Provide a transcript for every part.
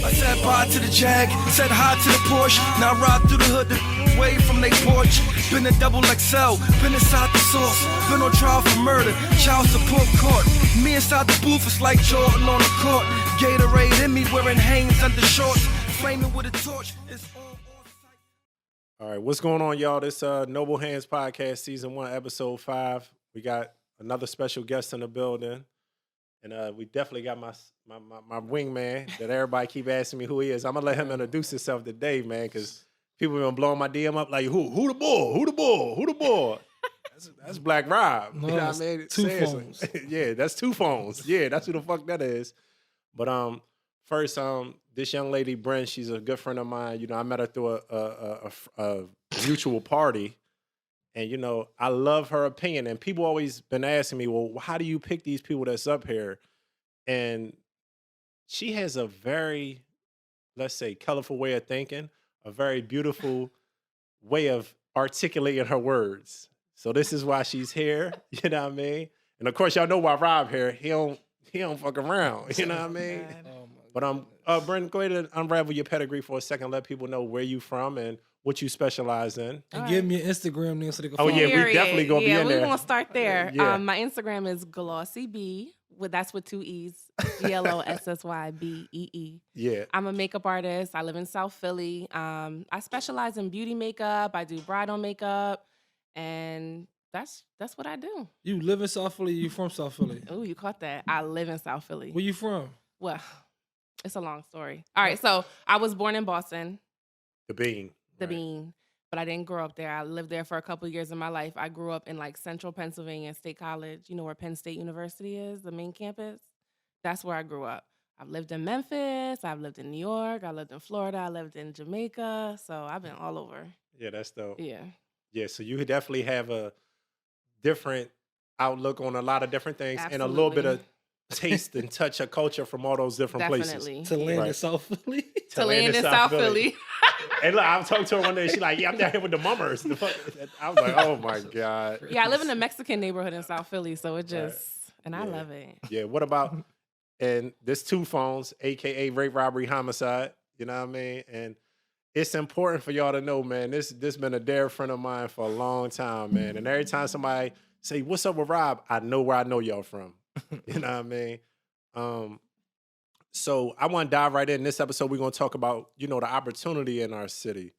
I said bye to the Jag, said hi to the Porsche. Now I ride through the hood away from they porch. Been a double XL, been inside the sauce. Been on trial for murder, child support court. Me inside the booth, it's like Jordan on the court. Gatorade in me, wearing Hanes under shorts. Flaming with a torch, it's all on sight. All right, what's going on, y'all? This Noble Hands Podcast, Season 1, Episode 5. We got another special guest in the building. And we definitely got my wingman that everybody keep asking me who he is. I'm going to let him introduce himself today, man, because people been blowing my DM up like, who the bull? Who the bull? Who the bull? That's Black Rob. No, you know what I mean? two Seriously. phones. Yeah, that's two phones. Yeah, that's who the fuck that is. But first, this young lady, Bryn, she's a good friend of mine. You know, I met her through a mutual party. And, you know, I love her opinion. And people always been asking me, well, how do you pick these people that's up here? And she has a very, let's say, colorful way of thinking, a very beautiful way of articulating her words. So this is why she's here. You know what I mean? And, of course, y'all know why Rob here. He don't fuck around. You know what I mean? But Brent, go ahead and unravel your pedigree for a second. Let people know where you from and what you specialize in. And give me an Instagram name so they can follow. Oh, yeah, we definitely going to be in there. Yeah, we're going to start there. Yeah. My Instagram is GlossyB. That's with 2 E's. GLOSSYBEE. Yeah. I'm a makeup artist. I live in South Philly. I specialize in beauty makeup. I do bridal makeup. And that's what I do. You live in South Philly? You from South Philly? Oh, you caught that. I live in South Philly. Where you from? Well, it's a long story. All right, so I was born in Boston. The Bean. The Bean. But I didn't grow up there. I lived there for a couple of years of my life. I grew up in like Central Pennsylvania State College, you know where Penn State University is, the main campus. That's where I grew up. I've lived in Memphis. I've lived in New York. I lived in Florida. I lived in Jamaica. So I've been all over. Yeah, that's dope. Yeah. Yeah, so you definitely have a different outlook on a lot of different things. Absolutely. And a little bit of taste and touch of culture from all those different Definitely. places. To land in Right. South Philly? To land in South Philly. And look, I was talking to her one day. She's like, yeah, I'm down here with the mummers. The fuck? I was like, oh, my God. Yeah, I live in a Mexican neighborhood in South Philly, so it just, and I Yeah. love it. Yeah, what about, and there's two phones, a.k.a. rape, robbery, homicide. You know what I mean? And it's important for y'all to know, man, this been a dear friend of mine for a long time, man. And every time somebody say, what's up with Rob? I know where I know y'all from. You know what I mean? So I want to dive right in. This episode, we're going to talk about, you know, the opportunity in our city.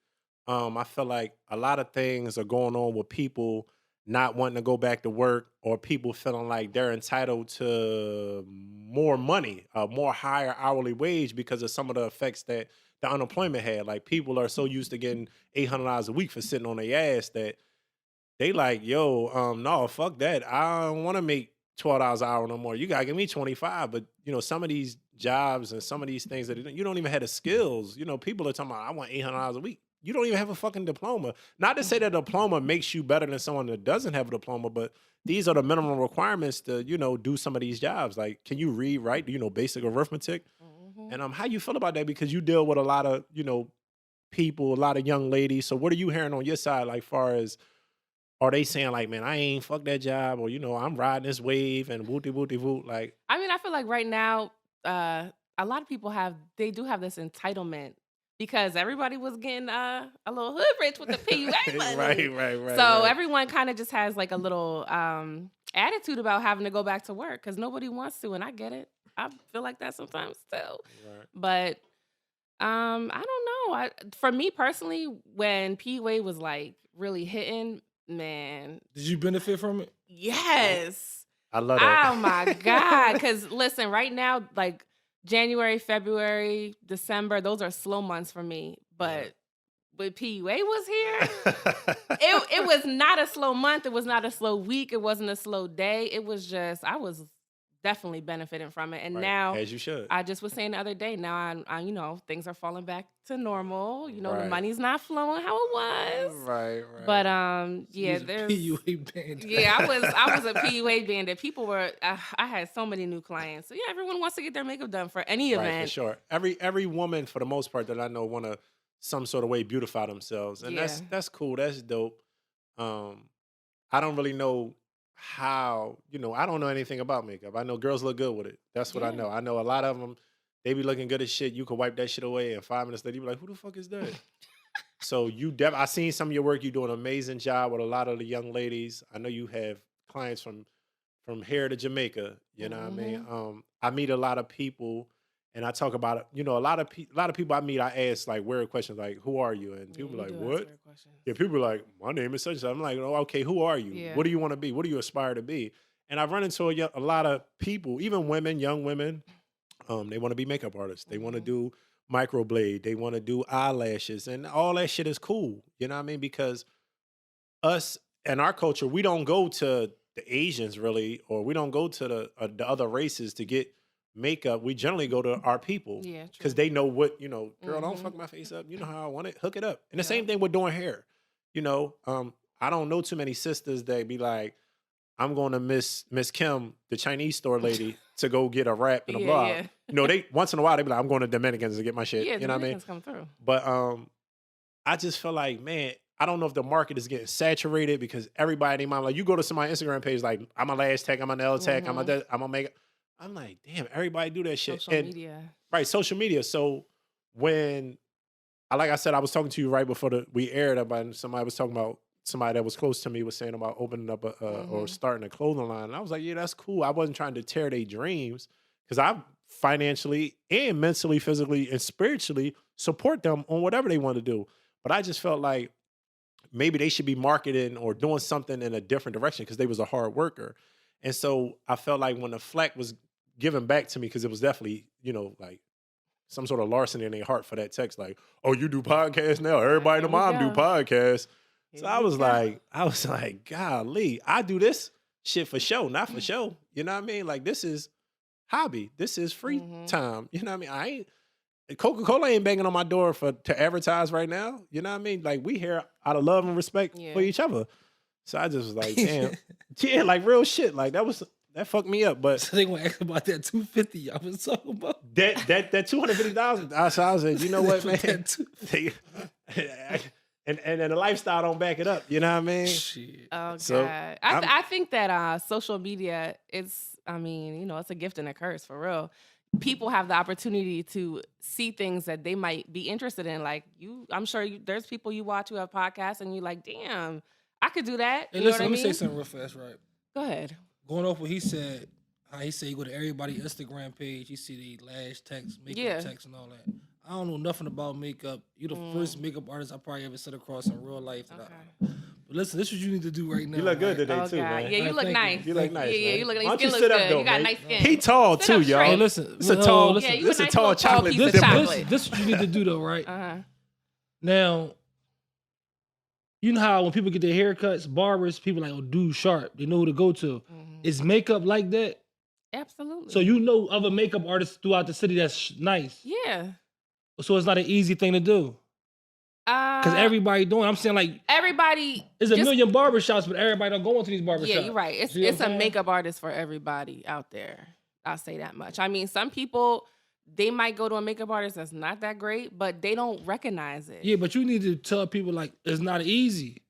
I feel like a lot of things are going on with people not wanting to go back to work or people feeling like they're entitled to more money, more higher hourly wage because of some of the effects that the unemployment had. Like people are so used to getting $800 a week for sitting on their ass that they like, yo, no, fuck that. I don't want to make $12 an hour no more. You gotta give me 25. But you know, some of these jobs and some of these things that you don't even have the skills. You know, people are talking about, I want $800 a week. You don't even have a fucking diploma. Not to say that a diploma makes you better than someone that doesn't have a diploma, but these are the minimum requirements to, you know, do some of these jobs. Like, can you read, write, you know, basic arithmetic? Mm-hmm. And how you feel about that? Because you deal with a lot of, you know, people, a lot of young ladies. So what are you hearing on your side, like far as, are they saying like, man, I ain't fuck that job, or, you know, I'm riding this wave and wooty wooty woot? Like, I mean, I feel like right now, a lot of people they do have this entitlement because everybody was getting a little hood rich with the PUA money. right. So everyone kind of just has like a little attitude about having to go back to work because nobody wants to, and I get it. I feel like that sometimes still. Right. But I don't know. For me personally, when PUA was like really hitting, man. Did you benefit from it? Yes. I love that. Oh my God. Because listen, right now, like January, February, December, those are slow months for me. But when PUA was here, it was not a slow month. It was not a slow week. It wasn't a slow day. It was just, I was definitely benefiting from it. And Right. now, as you should. I just was saying the other day, now I you know, things are falling back to normal. You know, Right. the money's not flowing how it was. Right. But She yeah, was a there's PUA band. yeah, I was a PUA bandit. People were I had so many new clients. So yeah, everyone wants to get their makeup done for any Right, event. for sure. Every woman, for the most part, that I know, want to some sort of way beautify themselves, and Yeah. that's cool. That's dope. I don't really know how, you know, I don't know anything about makeup. I know girls look good with it. That's what I Yeah. know. I know a lot of them, they be looking good as shit. You could wipe that shit away, and 5 minutes later, you be like, who the fuck is that? So I seen some of your work. You do an amazing job with a lot of the young ladies. I know you have clients from here to Jamaica. You know what I mean? I meet a lot of people, and I talk about it. You know, a lot of people I meet, I ask like weird questions, like "Who are you?" And people like, "What?" Yeah, people are like, "My name is such and such." I'm like, "Oh, okay. Who are you? Yeah. What do you want to be? What do you aspire to be?" And I run into a lot of people, even women, young women. They want to be makeup artists. They want to do microblade. They want to do eyelashes, and all that shit is cool. You know what I mean? Because us and our culture, we don't go to the Asians really, or we don't go to the other races to get makeup. We generally go to our people Yeah, because they know what, girl, don't fuck my face up. You know how I want it. Hook it up. And the same thing with doing hair. I don't know too many sisters that be like, I'm going to Miss Kim, the Chinese store lady, to go get a wrap and a block. Yeah. They once in a while they be like, I'm going to Dominicans to get my shit. Yeah, You know what I mean? Dominicans come through. But I just feel like, man, I don't know if the market is getting saturated because everybody in mind, like you go to somebody's Instagram page, like I'm a lash tech, I'm a nail tech, I'm a makeup. I'm like, damn, everybody do that shit. Social media. Right, social media. So when, like I said, I was talking to you right before we aired about somebody was talking about somebody that was close to me was saying about opening up or starting a clothing line. And I was like, yeah, that's cool. I wasn't trying to tear their dreams because I financially and mentally, physically, and spiritually support them on whatever they want to do. But I just felt like maybe they should be marketing or doing something in a different direction because they was a hard worker. And so I felt like when the flack was given back to me, because it was definitely, like some sort of larceny in their heart for that text, like, oh, you do podcasts now? Everybody in the mom do podcasts. So I was like, golly, I do this shit for show, not for show. You know what I mean? Like, this is hobby. This is free time. You know what I mean? Coca-Cola ain't banging on my door to advertise right now. You know what I mean? Like, we here out of love and respect for each other. So I just was like, damn. Yeah, like real shit. Like that fucked me up. But So they gonna ask about that 250 I was talking about. that 250,000. I said, you know what, man? And the lifestyle don't back it up. You know what I mean? Shit. Oh, So, God. I think that social media, it's a gift and a curse for real. People have the opportunity to see things that they might be interested in. Like I'm sure there's people you watch who have podcasts and you're like, damn, I could do that. Hey, you know listen, what let I me mean? say something real fast, right? Go ahead. Going off what he said, how he said you go to everybody's Instagram page, you see the lash text, makeup text, and all that. I don't know nothing about makeup. You're the first makeup artist I probably ever sit across in real life. But listen, this is what you need to do right now. You look good today, Oh, too, God. man. Yeah, you look Thank nice. You look nice. Yeah, man. you look nice. Why Your don't you skin sit looks up, good. though, You got man? nice skin. He tall, Sit too, up y'all. straight. Hey, listen. It's a tall, listen, Yeah, you this a a nice tall little tall chocolate. piece of This chocolate. This is what you need to do, though, right? Uh-huh. Now, you know how when people get their haircuts, barbers, people like, oh, dude, sharp. They know who to go to. Is makeup like that? Absolutely. So you know other makeup artists throughout the city that's nice. Yeah. So it's not an easy thing to do. Because everybody doing. I'm saying like everybody. there's a million barbershops, but everybody don't go into these barbershops. Yeah, you're right. It's See what a I'm saying? makeup artist for everybody out there. I'll say that much. I mean, some people, they might go to a makeup artist that's not that great, but they don't recognize it. Yeah, but you need to tell people like it's not easy.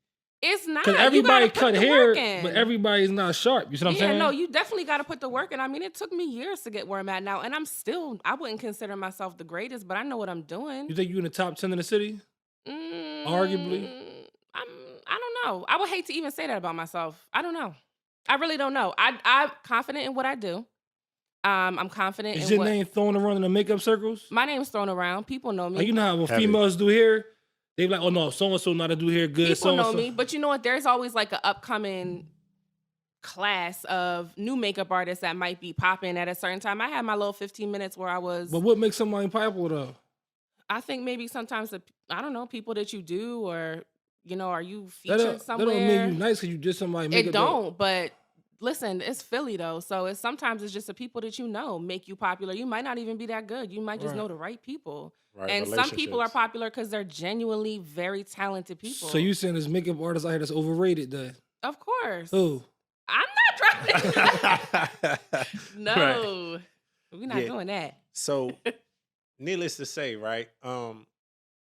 It's not. Because You everybody gotta put cut the hair, work in. but everybody's not sharp. You see what I'm Yeah, saying? no, you definitely got to put the work in. I mean, it took me years to get where I'm at now, and I wouldn't consider myself the greatest, but I know what I'm doing. You think you're in the top 10 in the city? Arguably? I don't know. I would hate to even say that about myself. I don't know. I really don't know. I'm confident in what I do. I'm confident Is in your what name thrown around in the makeup circles? my name's thrown around. People know me. Like, you know how when Heavy. females do hair, they be like, oh no, so-and-so know how to do hair good. People know so-and-so. me, but you know what? There's always like an upcoming class of new makeup artists that might be popping at a certain time. I had my little 15 minutes where I was. But what makes somebody popular though? I think maybe sometimes I don't know, people that you do, or are you That featured don't somewhere? mean you nice because you did somebody makeup. It don't, but listen, it's Philly though, so sometimes it's just the people that you know make you popular. You might not even be that good. You might just Right. know the right people. Right, And some people are relationships. popular because they're genuinely very talented people. So you saying there's makeup artists out here that's overrated then? Of course. Who? I'm not trying. No, Right. we're not Yeah. doing that. So, needless to say, right?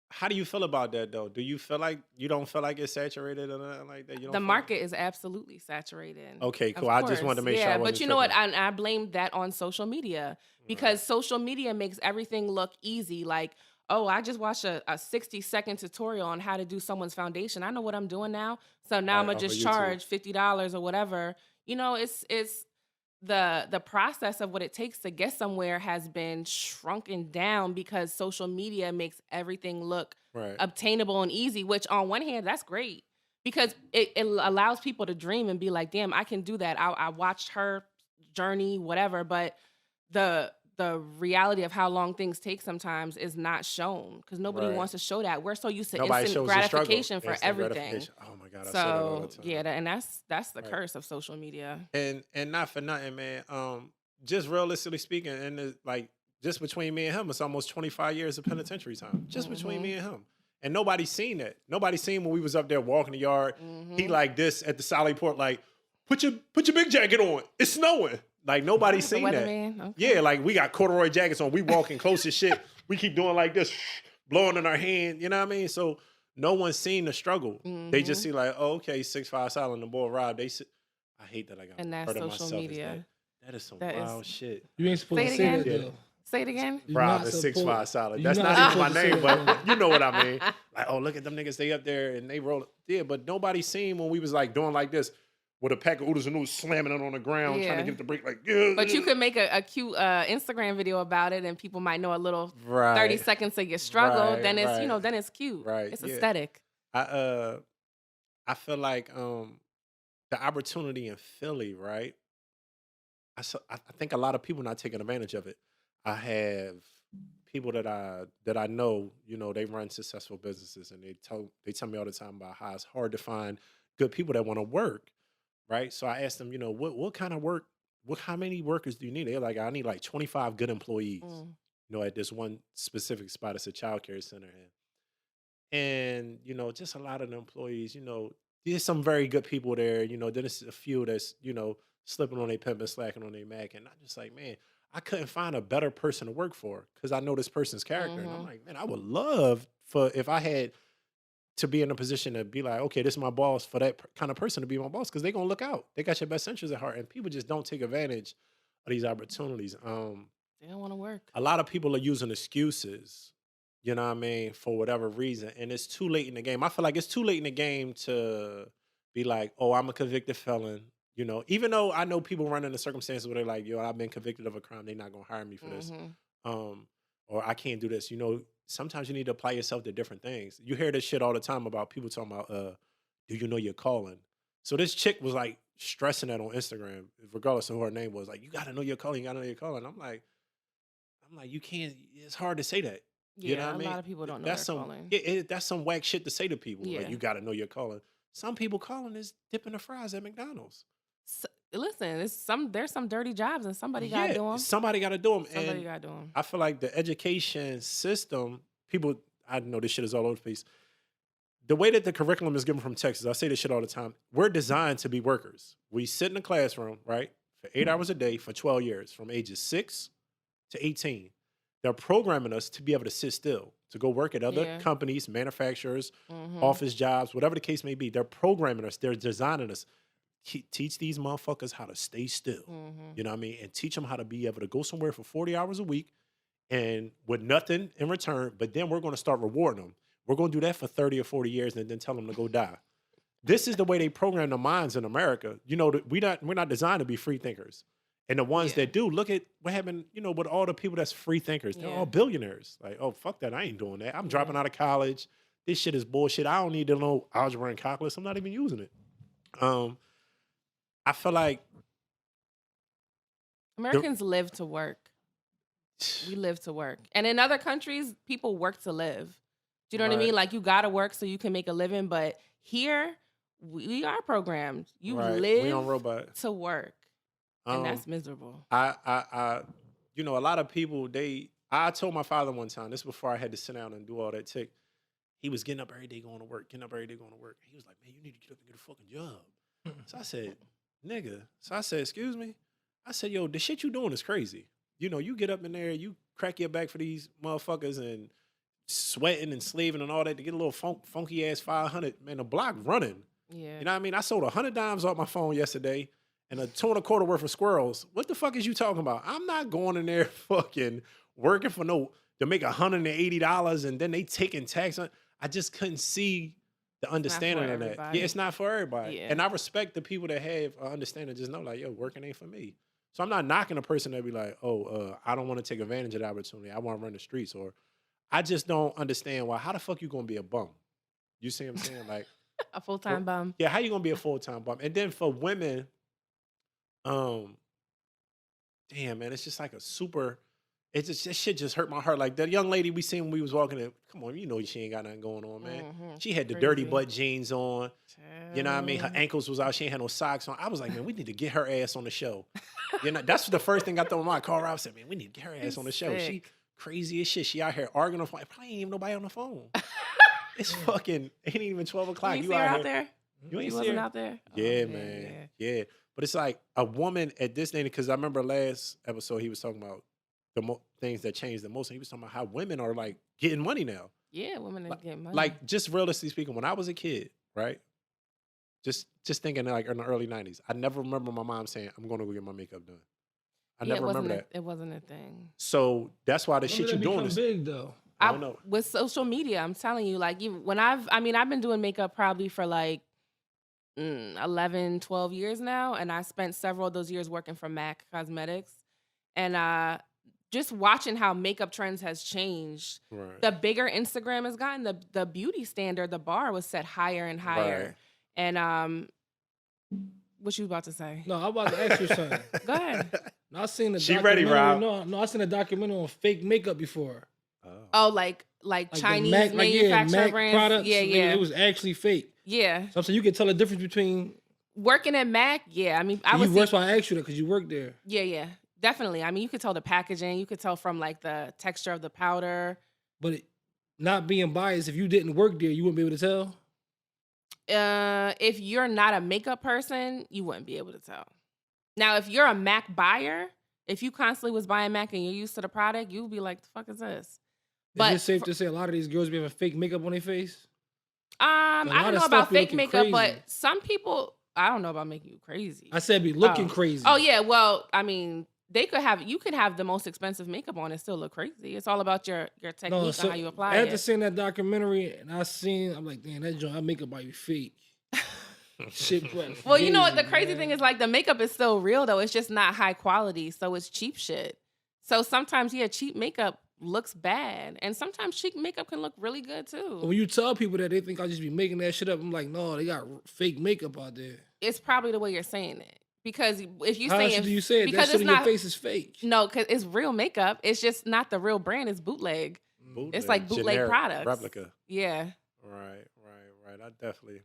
How do you feel about that though? Do you feel like you don't feel like it's saturated or nothing like that? You don't The feel market is absolutely saturated. Okay, Of cool. I just wanted to course. make sure I Yeah, wasn't but you know what? tripping. I blame that on social media Right. because social media makes everything look easy. Like, oh, I just watched a 60-second tutorial on how to do someone's foundation. I know what I'm doing now. So now I'm Right, gonna off of just YouTube. charge $50 or whatever. You know, it's the process of what it takes to get somewhere has been shrunken down because social media makes everything look Right. obtainable and easy, which on one hand, that's great because it allows people to dream and be like, damn, I can do that. I watched her journey, whatever, but the reality of how long things take sometimes is not shown because nobody Right. wants to show that. We're so used to Nobody instant shows the struggle. gratification for Instant everything. gratification. Oh my God, I say that all the So time. yeah, and that's the Right. curse of social media. And not for nothing, man. Just realistically speaking, and like just between me and him, it's almost 25 years of penitentiary time. Just between me and him. And nobody's seen that. Nobody seen when we was up there walking the yard. He like this at the Sally Port, like, put your big jacket on. It's snowing. Like nobody's The seen that. weatherman? Okay. Yeah, like we got corduroy jackets on. We walking close as shit. We keep doing like this, blowing in our hand. You know what I mean? So no one's seen the struggle. They just see like, oh, okay, 6'5" silent and boy Rob. They sit. I hate that I got And that's hurt of social myself. media. That is some That is- wild shit. You ain't supposed Say to it say again? that Yeah. though. Say it again. You're Rob not is supposed- 6'5" solid. you're That's not not even my supposed to name, say that, but you know what I mean. Like, oh, look at them niggas. They up there and they roll. Yeah, but nobody seen when we was like doing like this with a pack of oodles and noodles slamming it on the ground, trying to Yeah. get the break. Like, yeah. But you could make a cute Instagram video about it, and people might know a little Right. 30 seconds of your struggle. Right, then it's right. then it's cute. Right, It's yeah. aesthetic. I feel like the opportunity in Philly, right? I think a lot of people not taking advantage of it. I have people that I know, you know, they run successful businesses, and they tell me all the time about how it's hard to find good people that want to work, right? So I asked them, you know, what kind of work, how many workers do you need? They're like, I need like 25 good employees, you know, at this one specific spot. It's a childcare center, and you know, just a lot of the employees, you know, there's some very good people there, you know, then it's a few that's, you know, slipping on their pimp and slacking on their Mac. And I'm just like, man, I couldn't find a better person to work for because I know this person's character. And I'm like, man, I would love for if I had to be in a position to be like, okay, this is my boss, for that kind of person to be my boss because they're going to look out. They got your best interests at heart. And people just don't take advantage of these opportunities. They don't want to work. A lot of people are using excuses, you know what I mean, for whatever reason. And it's too late in the game. I feel like it's too late in the game to be like, oh, I'm a convicted felon. You know, even though I know people run into circumstances where they're like, yo, I've been convicted of a crime. They're not going to hire me for this. Or I can't do this. You know, sometimes you need to apply yourself to different things. You hear this shit all the time about people talking about, do you know your calling? So this chick was like stressing that on Instagram, regardless of who her name was. Like, you got to know your calling. You got to know your calling. I'm like, you can't, it's hard to say that. Yeah, You know what I mean? a lot of people don't know That's their some, calling. that's some whack shit to say to people. Yeah. Like, you got to know your calling. Some people calling is dipping the fries at McDonald's. Listen, there's some dirty jobs, and somebody got to do them. Somebody got to do them. Somebody And got to do them. I feel like the education system, people, I know this shit is all over the place. The way that the curriculum is given from Texas, I say this shit all the time. We're designed to be workers. We sit in the classroom, right, for 8 hours a day for 12 years, from ages 6 to 18. They're programming us to be able to sit still, to go work at other companies, manufacturers, office jobs, whatever the case may be. They're programming us. They're designing us. Teach these motherfuckers how to stay still. You know what I mean? And teach them how to be able to go somewhere for 40 hours a week and with nothing in return. But then we're going to start rewarding them. We're going to do that for 30 or 40 years and then tell them to go die. This is the way they program the minds in America. You know, we're not designed to be free thinkers. And the ones that do, look at what happened, you know, with all the people that's free thinkers. They're all billionaires. Like, oh, fuck that. I ain't doing that. I'm dropping out of college. This shit is bullshit. I don't need to know algebra and calculus. I'm not even using it. I feel like Americans live to work. We live to work. And in other countries, people work to live. Do you know what I mean? Like, you got to work so you can make a living. But here, we are programmed. You live we on robot. to work. And that's miserable. You know, a lot of people, I told my father one time, this before I had to sit down and do all that tick. He was getting up every day going to work, He was like, man, you need to get up and get a fucking job. So I said, nigga. So I said, excuse me? I said, yo, the shit you doing is crazy. You know, you get up in there, you crack your back for these motherfuckers and sweating and slaving and all that to get a little funky ass 500. Man, the block running. Yeah. You know what I mean? I sold 100 dimes off my phone yesterday and a 2.25 worth of squirrels. What the fuck is you talking about? I'm not going in there fucking working for to make $180 and then they taking tax on. I just couldn't see the understanding of that. Everybody. Yeah, it's not for everybody. Yeah. And I respect the people that have understanding. Just know, like, yo, working ain't for me. So I'm not knocking a person that be like, I don't want to take advantage of the opportunity. I want to run the streets. Or I just don't understand why. How the fuck you gonna be a bum? You see what I'm saying? Like A full-time bum. Yeah, how you gonna be a full-time bum? And then for women, damn man, it's just like a super. That shit just hurt my heart. Like that young lady we seen when we was walking in. Come on, you know she ain't got nothing going on, man. She had the dirty butt jeans on. You know what I mean? Her ankles was out. She ain't had no socks on. I was like, man, we need to get her ass on the show. You know, that's the first thing I thought when I called her. I said, man, we need to get her ass on the show. She crazy as shit. She out here arguing on the phone. Probably ain't even nobody on the phone. It's fucking ain't even 12 o'clock. You see her out there? You ain't wasn't out there? Yeah, man. Yeah. But it's like a woman at this day, because I remember last episode he was talking about the things that changed the most. And he was talking about how women are like getting money now. Yeah, women are getting money. Like just realistically speaking, when I was a kid, right? Just thinking like in the early 90s, I never remember my mom saying, I'm going to go get my makeup done. I never remember that. It wasn't a thing. So that's why the shit you're doing is big though. I don't know. With social media, I'm telling you, like when I've been doing makeup probably for like 11, 12 years now. And I spent several of those years working for MAC Cosmetics. And just watching how makeup trends has changed. Right. The bigger Instagram has gotten, the beauty standard, the bar was set higher and higher. Right. And what you about to say? No, I'm about to ask you something. Go ahead. No, I seen a She documentary. ready, Rob. No, I seen a documentary on fake makeup before. Oh, like Chinese Mac, manufacturer Mac brands. products. Yeah, yeah. It was actually fake. Yeah. So I'm saying you can tell the difference between. Working at MAC, yeah. I mean, That's why I asked you that, because you worked there. Yeah. Definitely. I mean, you could tell the packaging. You could tell from like the texture of the powder. But not being biased, if you didn't work there, you wouldn't be able to tell? If you're not a makeup person, you wouldn't be able to tell. Now, if you're a MAC buyer, if you constantly was buying MAC and you're used to the product, you'll be like, the fuck is this? But is it safe to say a lot of these girls be having fake makeup on their face? I don't know about fake makeup, but some people, I don't know about making you crazy. I said be looking crazy. Oh, yeah. Well, I mean, you could have the most expensive makeup on and still look crazy. It's all about your technique and how you apply it. After seeing that documentary, and I'm like, damn, that makeup might be fake. Shit, well, you know what? The crazy thing is, like, the makeup is still real, though. It's just not high quality, so it's cheap shit. So sometimes, cheap makeup looks bad, and sometimes cheap makeup can look really good too. When you tell people that, they think I'll just be making that shit up. I'm like, no, they got fake makeup out there. It's probably the way you're saying it. Because if you say it, do you say it? Because that shit on your face is fake. No, because it's real makeup. It's just not the real brand. It's bootleg. It's like bootleg generic products. Replica. Yeah. Right. I definitely.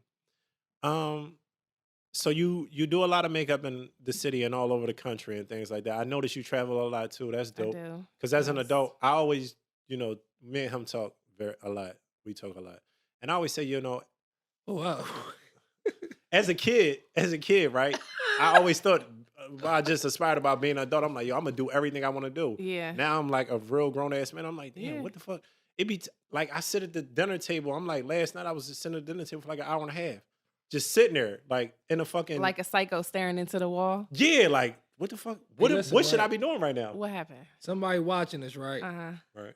So you do a lot of makeup in the city and all over the country and things like that. I notice you travel a lot too. That's dope. I do. Because as an adult, I always, me and him talk a lot. We talk a lot, and I always say, oh wow. as a kid, right? I always thought I just aspired about being an adult. I'm like, yo, I'm gonna do everything I want to do. Yeah. Now I'm like a real grown ass man. I'm like, damn, what the fuck? It be like I sit at the dinner table. I'm like, last night I was just sitting at the dinner table for like an hour and a half, just sitting there, like in a fucking like a psycho staring into the wall. Yeah, like what the fuck? What should I be doing right now? What happened? Somebody watching this, right? Right.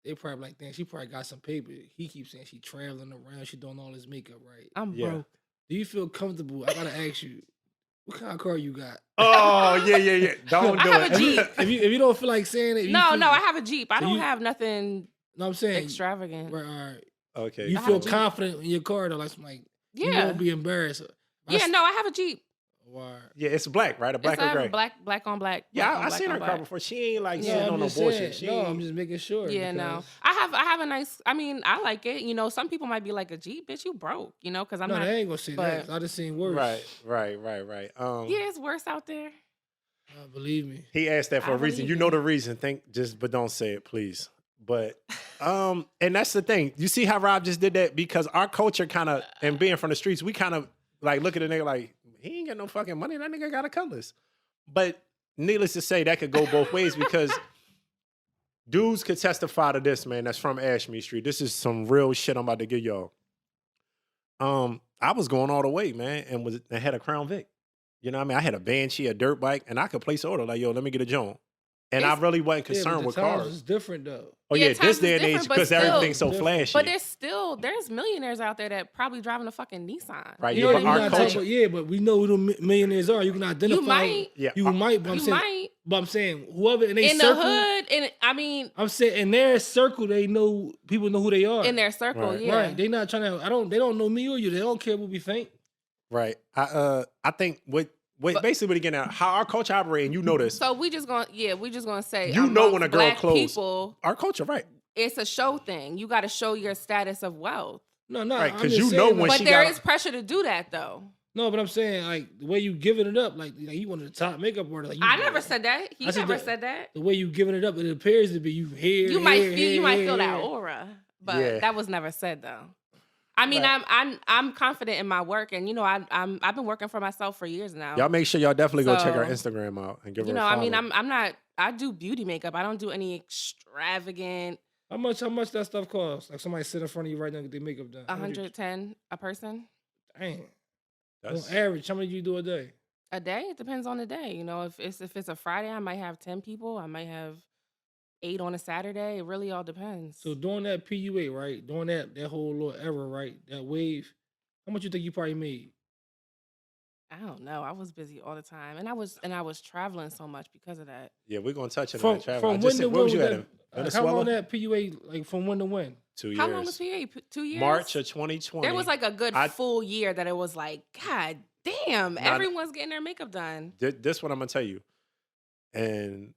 They probably like, damn, she probably got some paper. He keeps saying she traveling around, she doing all this makeup, right? I'm broke. Do you feel comfortable? I gotta ask you, what kind of car you got? Oh, yeah. Don't do it. I have a Jeep. If you don't feel like saying it. No, I have a Jeep. I don't have nothing I'm saying extravagant. Right, all right. Okay. You feel confident in your car though, like you won't be embarrassed. Yeah, no, I have a Jeep. Why? Yeah, it's black, right? A black or gray? Black on black. Yeah, I seen her car before. She ain't like sitting on no bullshit. I'm just making sure. Yeah, no. I have a nice, I mean, I like it. Some people might be like, a Jeep, bitch, you broke, because I'm not. No, they ain't gonna say that. I just seen worse. Right. Yeah, it's worse out there. Believe me. He asked that for a reason. You know the reason. But don't say it, please. But and that's the thing. You see how Rob just did that? Because our culture kind of, and being from the streets, we kind of like look at a nigga like, he ain't got no fucking money. That nigga got a cutlass. But needless to say, that could go both ways because dudes could testify to this, man. That's from Ashmead Street. This is some real shit I'm about to give y'all. I was going all the way, man, and had a Crown Vic. You know what I mean? I had a Banshee, a dirt bike, and I could place an order like, yo, let me get a Joan. And I really wasn't concerned with cars. It's different though. Oh yeah, this day and age, because everything's so flashy. But there's millionaires out there that probably driving a fucking Nissan. Right. You know, but our culture. But we know who the millionaires are. You can identify. You might. Yeah. You might. But I'm saying whoever in their circle. In the hood, and I mean. I'm saying in their circle, people know who they are. In their circle, right. yeah. Right. They not trying to. They don't know me or you. They don't care what we think. Right. I think basically what again how our culture operates, and you know this. So we just gonna say you know when a girl clothes people, our culture, right? It's a show thing. You got to show your status of wealth. No, right? Because you know when. But there is pressure to do that though. No, but I'm saying like the way you giving it up, like you one of the top makeup artists. Like, I never said that. He never said that. The way you giving it up, it appears to be you here. You might feel that aura, but that was never said though. I mean, right. I'm confident in my work, and I've been working for myself for years now. Y'all make sure y'all definitely go check our Instagram out and give her a follow. I mean, I'm not. I do beauty makeup. I don't do any extravagant. How much that stuff costs? Like somebody sit in front of you right now and get their makeup done. 110 a person. Dang. That's on average. How many do you do a day? A day? It depends on the day. If it's a Friday, I might have 10 people. I might have 8 on a Saturday. It really all depends. So during that PUA, right? During that whole little era, right? That wave, how much you think you probably made? I don't know. I was busy all the time, and I was traveling so much because of that. Yeah, we're gonna touch on that travel. From when to when? Where was you at? How long that PUA? Like from when to when? 2 years. How long was PUA? 2 years. March of 2020. There was like a good full year that it was like, God damn, everyone's getting their makeup done. This what I'm gonna tell you, and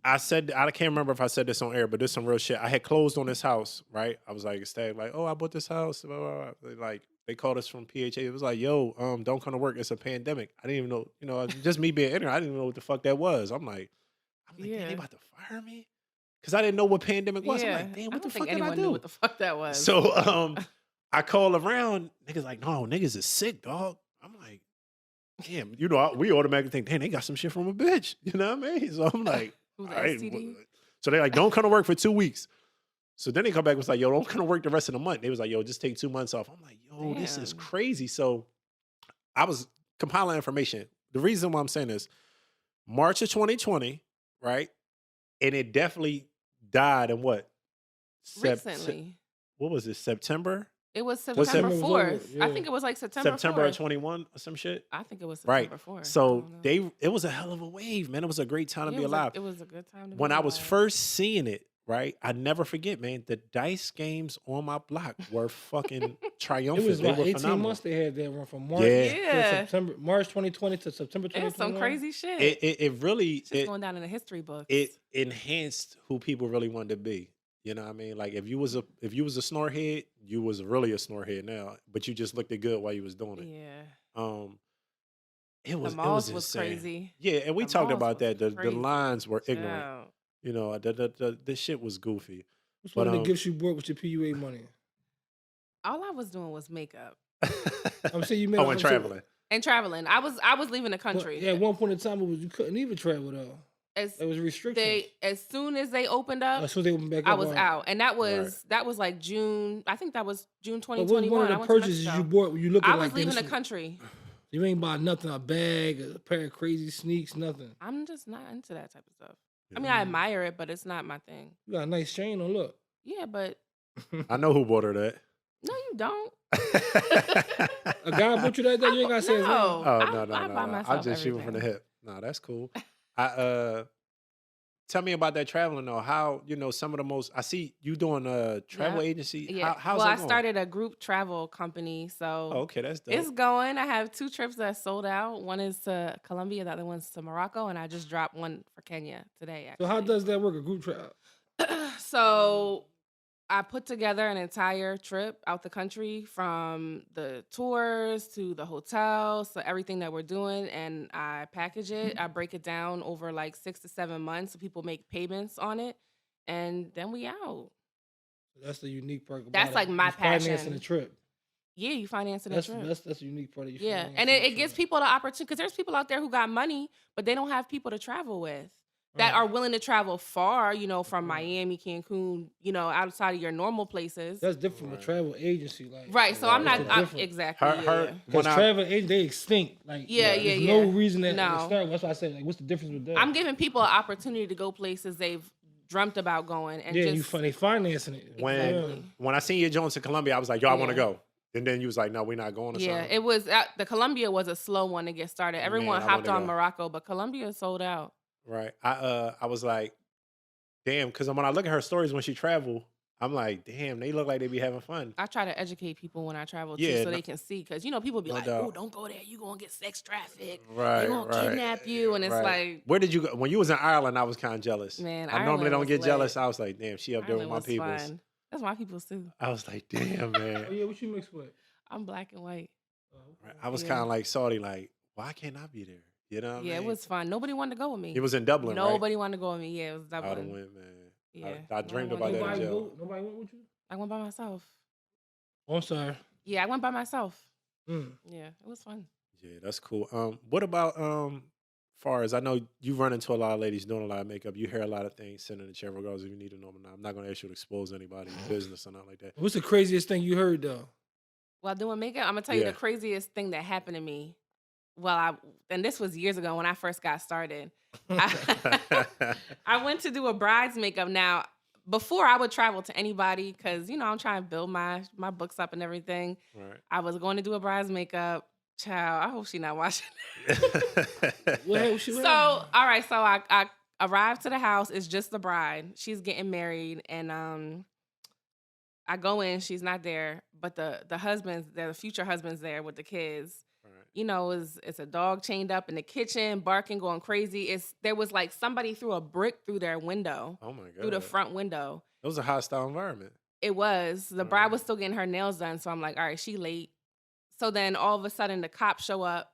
I can't remember if I said this on air, but this is some real shit. I had closed on this house, right? I was like, I bought this house. Blah, blah, blah. Like, they called us from PHA. It was like, yo, don't come to work. It's a pandemic. I didn't even know, just me being in there, I didn't even know what the fuck that was. I'm like, damn, they about to fire me? Because I didn't know what pandemic was. I'm like, damn, what the fuck did I do? Knew what the fuck that was. So I call around. Niggas like, no, niggas is sick, dog. I'm like, damn, we automatically think, damn, they got some shit from a bitch. You know what I mean? So I'm like, all right. So they're like, don't come to work for 2 weeks. So then they come back and was like, yo, don't come to work the rest of the month. They was like, yo, just take 2 months off. I'm like, yo, This is crazy. So I was compiling information. The reason why I'm saying this, March of 2020, right? And it definitely died in what? Recently. What was it, September? It was September 4th. Yeah. I think it was like September 4th. of 21 or some shit. I think it was September right. 4th. So it was a hell of a wave, man. It was a great time to be alive. It was a good time to be alive. When I was first seeing it, right, I never forget, man, the dice games on my block were fucking triumphant. It was about they were 18 phenomenal. months they had that run from March to September, March 2020 to September 2021. It's some crazy shit. It really... It's going down in the history books. It enhanced who people really wanted to be. You know what I mean? Like if you was a snorehead, you was really a snorehead now, but you just looked good while you was doing it. Yeah. It was the malls it was insane. Crazy. Yeah, and we talked about that. The crazy. lines were ignorant. Yeah. The shit was goofy. What's one of the gifts you bought with your PUA money? All I was doing was makeup. I'm saying you made. And traveling. And traveling. I was leaving the country. At one point in time, you couldn't even travel though. It was restrictions. As soon as they opened up, as soon as they opened back I up, was out, and that was like June. I think that was June 2021. What was one of the purchases you bought when you look at? I was leaving the country. You ain't buy nothing, a bag, a pair of crazy sneaks, nothing. I'm just not into that type of stuff. I mean, I admire it, but it's not my thing. You got a nice chain on, look. Yeah, but I know who bought her that. No, you don't. A guy bought you that? You ain't gotta say his name. Oh no. Buy myself I'm just shooting from the hip. No, that's cool. Tell me about that traveling though. How some of the most I see you doing a travel agency. Yeah. How's that going? I started a group travel company, so okay, that's dope. It's going. I have 2 trips that sold out. One is to Colombia, the other one's to Morocco, and I just dropped one for Kenya today. Actually. So how does that work? A group travel? So I put together an entire trip out the country, from the tours to the hotels to everything that we're doing, and I package it. I break it down over like 6 to 7 months so people make payments on it, and then we out. That's the unique part about That's like my passion. Financing the trip. Yeah, you financing a trip. That's the unique part of you. Yeah, and it gives people the opportunity, because there's people out there who got money, but they don't have people to travel with. that are willing to travel far, you know, from Miami, Cancun, you know, outside of your normal places. That's different from a travel agency, like Right. So I'm not exactly. Because travel agents, they extinct. Like, there's no reason that no. start. That's why I say, like, what's the difference with that? I'm giving people an opportunity to go places they've dreamt about going, and they financing it. When I seen you Jones in Colombia, I was like, yo, I want to go. And then you was like, no, we're not going. It was the Colombia was a slow one to get started. Everyone hopped on Morocco, but Colombia sold out. Right. I was like, damn, because when I look at her stories when she traveled, I'm like, damn, they look like they be having fun. I try to educate people when I travel too, so they can see. Because, you know, people be like, oh, don't go there. You going to get sex trafficked. Right, they going to kidnap you. And it's like. Where did you go? When you was in Ireland, I was kind of jealous. Man, I normally don't get jealous. I was like, damn, she up there with my people. That's my people too. I was like, damn, man. Oh, yeah, what you mixed with? I'm black and white. Right. I was kind of like salty, like, why can't I be there? You know what I mean? It was fun. Nobody wanted to go with me. It was in Dublin, Nobody wanted to go with me. Yeah, it was Dublin. I would have went, man. Yeah. I dreamed about that in jail. Nobody went with you? I went by myself. Oh, I'm sorry. Yeah, I went by myself. Yeah, it was fun. Yeah, that's cool. What about far as I know you run into a lot of ladies doing a lot of makeup. You hear a lot of things sitting in the chair regardless if you need to know them or not. I'm not gonna ask you to expose anybody in business or nothing like that. What's the craziest thing you heard though? While doing makeup, I'm gonna tell you the craziest thing that happened to me. And this was years ago when I first got started. I went to do a bride's makeup. Now, before I would travel to anybody, because, you know, I'm trying to build my books up and everything. Right. I was going to do a bride's makeup. Child, I hope she's not watching. So I arrived to the house. It's just the bride. She's getting married. And I go in. She's not there. But the husband's there, the future husband's there with the kids. You know, it's a dog chained up in the kitchen, barking, going crazy. There was like somebody threw a brick through their window. Oh my God. Through the front window. It was a hostile environment. It was. The bride was still getting her nails done. So I'm like, all right, she late. So then all of a sudden the cops show up,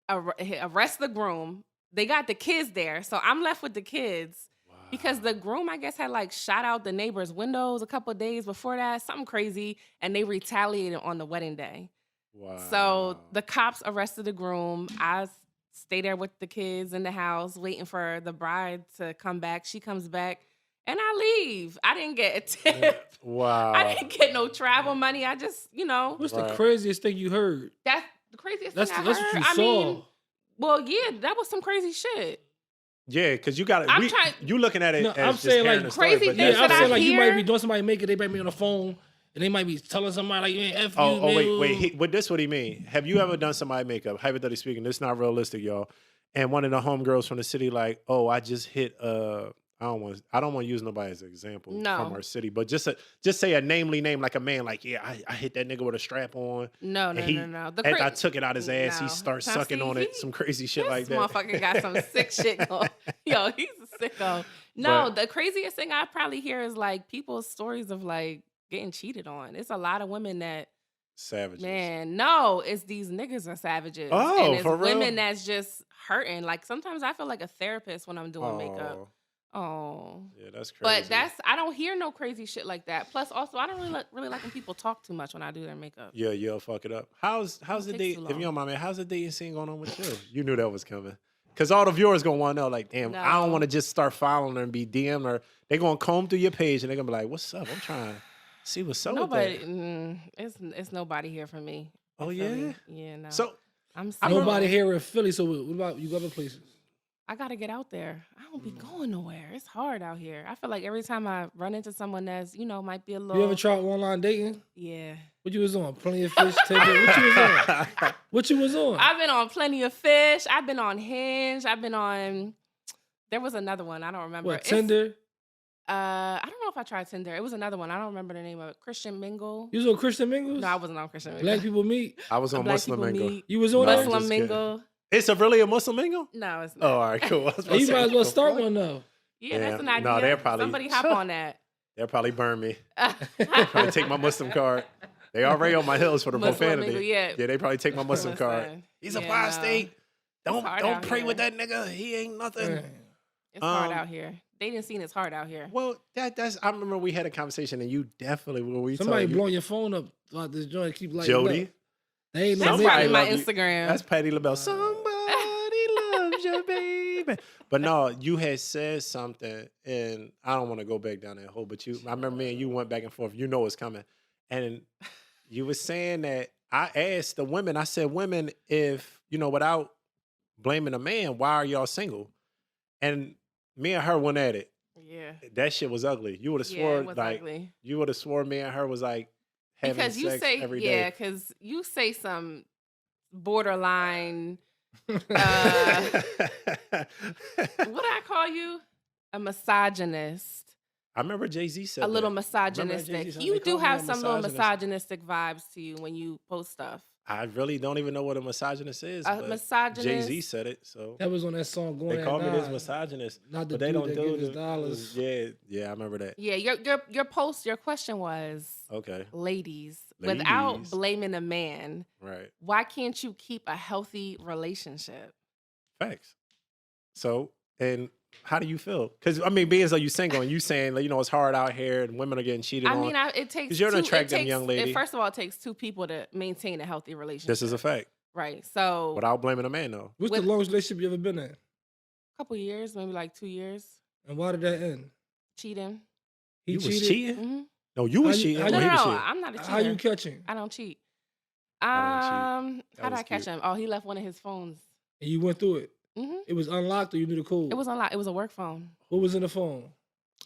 arrest the groom. They got the kids there. So I'm left with the kids. Wow. Because the groom, I guess, had like shot out the neighbor's windows a couple of days before that. Something crazy. And they retaliated on the wedding day. Wow. So the cops arrested the groom. I stay there with the kids in the house waiting for the bride to come back. She comes back and I leave. I didn't get a tip. Wow. I didn't get no travel money. I just, you know. What's the craziest thing you heard? That's the craziest thing I heard. That's what you saw. Mean, well, yeah, that was some crazy shit. Yeah, because you got it. You looking at it as I'm just saying like crazy story, things. I'm saying like you might be doing somebody make it. They might be on the phone. And they might be telling somebody like, man, F you, man. Wait. What he mean? Have you ever done somebody makeup? Hypothetically speaking, this is not realistic, y'all. And one of the homegirls from the city like, oh, I just hit, I don't want to use nobody as an example from our city, but just say a namely name like a man, like, yeah, I hit that nigga with a strap on. No. I took it out his ass. He starts sucking on it. Some crazy shit like that. This motherfucker got some sick shit going. Yo, he's a sicko. No, the craziest thing I probably hear is like people's stories of like, getting cheated on. It's a lot of women that savages. Man, no, it's these niggas are savages. Oh, and it's for real? women that's just hurting. Like sometimes I feel like a therapist when I'm doing makeup. Oh, yeah, that's crazy. But I don't hear no crazy shit like that. Plus, also, I don't really like when people talk too much when I do their makeup. Yeah, you'll fuck it up. How's the date? If you don't mind, man, how's the dating scene going on with you? You knew that was coming. Because all the viewers going to want to know, like, damn, I don't want to just start following her and be DM her. They're going to comb through your page and they're going to be like, what's up? I'm trying to see what's up with that. It's nobody here for me. Oh, yeah? Yeah, no. So, I'm nobody here in Philly, so what about you go other places? I got to get out there. I don't be going nowhere. It's hard out here. I feel like every time I run into someone that's, might be a little... You ever tried online dating? Yeah. What you was on? Plenty of Fish, Tinder? What you was on? What you was on? I've been on Plenty of Fish. I've been on Hinge. I've been on... There was another one. I don't remember. What, Tinder? I don't know if I tried Tinder. It was another one. I don't remember the name of it. Christian Mingle. You was on Christian Mingle? No, I wasn't on Christian Mingle. Black People Meet? I was on Muslim Mingle. You was on Muslim Mingle. It's really a Muslim Mingle? No, it's not. Oh, all right, cool. You might as well start one though. Yeah, that's an idea. No, they'll probably... Somebody hop on that. They'll probably burn me. Probably take my Muslim card. They already on my heels for the profanity. Mingle, yeah, they probably take my Muslim card. He's a apostate. Don't pray with that nigga. He ain't nothing. It's hard out here. They didn't see it's hard out here. Well, that's. I remember we had a conversation, and you definitely somebody blowing your phone up throughout this joint. Keep like Jody. That's probably my Instagram. That's Patti LaBelle. Somebody loves you, baby. screaming. But no, you had said something, and I don't want to go back down that hole, but I remember me and you went back and forth. You know it's coming. And you were saying that I asked the women, I said, women, if, without blaming a man, why are y'all single? And me and her went at it. Yeah. That shit was ugly. You would have Yeah, swore it was ugly. you would have swore me and her was like having Because you sex say, every day. yeah, because you say some borderline, what do I call you? A misogynist. I remember Jay-Z said A little that. misogynistic. You do have some little misogynistic vibes to you when you post stuff. I really don't even know what a misogynist is. A misogynist. Jay-Z said it, so That was on that song going. they call me this misogynist. Not the but they dude don't that do give his the dollars. Yeah, I remember that. Yeah, your post, your question was, Okay. ladies, without blaming a man, Right. why can't you keep a healthy relationship? Facts. So, and how do you feel? Because being as though you single and you saying it's hard out here and women are getting cheated on. It takes. 'Cause you're an attractive young lady. First of all, it takes two people to maintain a healthy relationship. This is a fact. Right. So Without blaming a man, though. What's the longest relationship you ever been in? A couple years, maybe like 2 years. And why did that end? Cheating. He You cheated. was cheating? Mm-hmm. No, you was cheating. how or you- he No, was cheating? I'm not a cheater. How you catching? I don't cheat. I don't cheat. That How did was I catch cute. him? Oh, he left one of his phones. And you went through it. Hmm It was unlocked, or you knew the code. It was unlocked. It was a work phone. What was in the phone?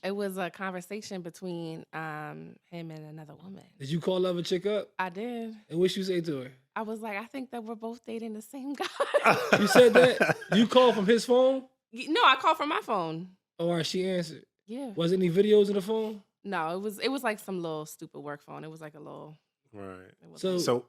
It was a conversation between him and another woman. Did you call the other chick up? I did. And what you say to her? I was like, I think that we're both dating the same guy. You said that? You called from his phone? No, I called from my phone. Oh, all right, she answered. Yeah. Was any videos in the phone? No, it was like some little stupid work phone. It was like a little. Right. It was So, So,